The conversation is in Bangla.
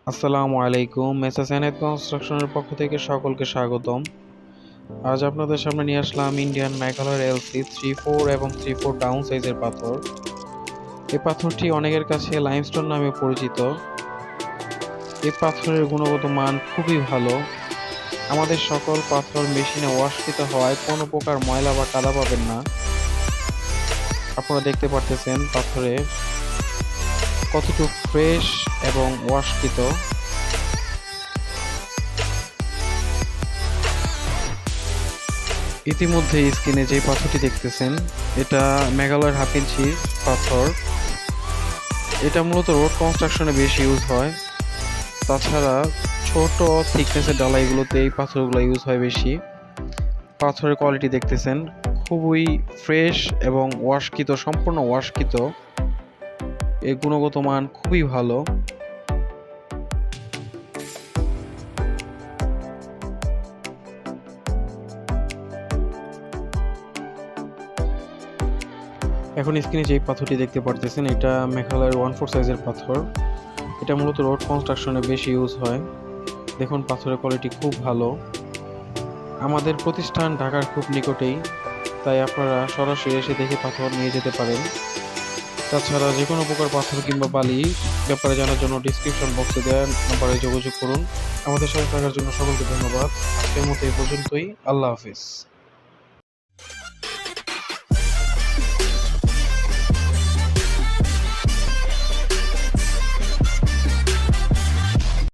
আসসালামু আলাইকুম। মেসার্স এনায়েত কনস্ট্রাকশনের পক্ষ থেকে সকলকে স্বাগতম। আজ আপনাদের সামনে নিয়ে আসলাম ইন্ডিয়ান মেঘালয়ের এলসি 3/4 এবং 3/4 ডাউন সাইজের পাথর। এই পাথরটি অনেকের কাছে লাইমস্টোন নামে পরিচিত। এই পাথরের গুণগত মান খুবই ভালো। আমাদের সকল পাথর মেশিনে ওয়াশকৃত হওয়ায় কোনো প্রকার ময়লা বা কাদা পাবেন না। আপনারা দেখতে পারতেছেন পাথরে কতটুকু ফ্রেশ এবং ওয়াশকৃত। ইতিমধ্যে স্ক্রিনে যে পাথরটি দেখতেছেন এটা মেঘালয়ের হাফ ইঞ্চি পাথর। এটা মূলত রোড কনস্ট্রাকশনে বেশি ইউজ হয়। তাছাড়া ছোট থিকনেসের ডালাইগুলোতে এই পাথরগুলো ইউজ হয় বেশি। পাথরের কোয়ালিটি দেখতেছেন খুবই ফ্রেশ এবং ওয়াশকৃত, সম্পূর্ণ ওয়াশকৃত। এর গুণগত মান খুবই ভালো। এখন স্ক্রিনে যে পাথরটি দেখতে পারতেছেন এটা মেঘালয়ের 1/4 সাইজের পাথর। এটা মূলত রোড কনস্ট্রাকশনে বেশি ইউজ হয়। দেখুন পাথরের কোয়ালিটি খুব ভালো। আমাদের প্রতিষ্ঠান ঢাকার খুব নিকটেই, তাই আপনারা সরাসরি এসে দেখে পাথর নিয়ে যেতে পারেন। তাছাড়া যে কোনো প্রকার পাথর কিংবা বালি ব্যাপারে জানার জন্য ডিসক্রিপশন বক্সে দেওয়া নাম্বারে যোগাযোগ করুন। আমাদের সাথে থাকার জন্য সকলকে ধন্যবাদ। আজকের মতো এই পর্যন্তই। আল্লাহ হাফিজ।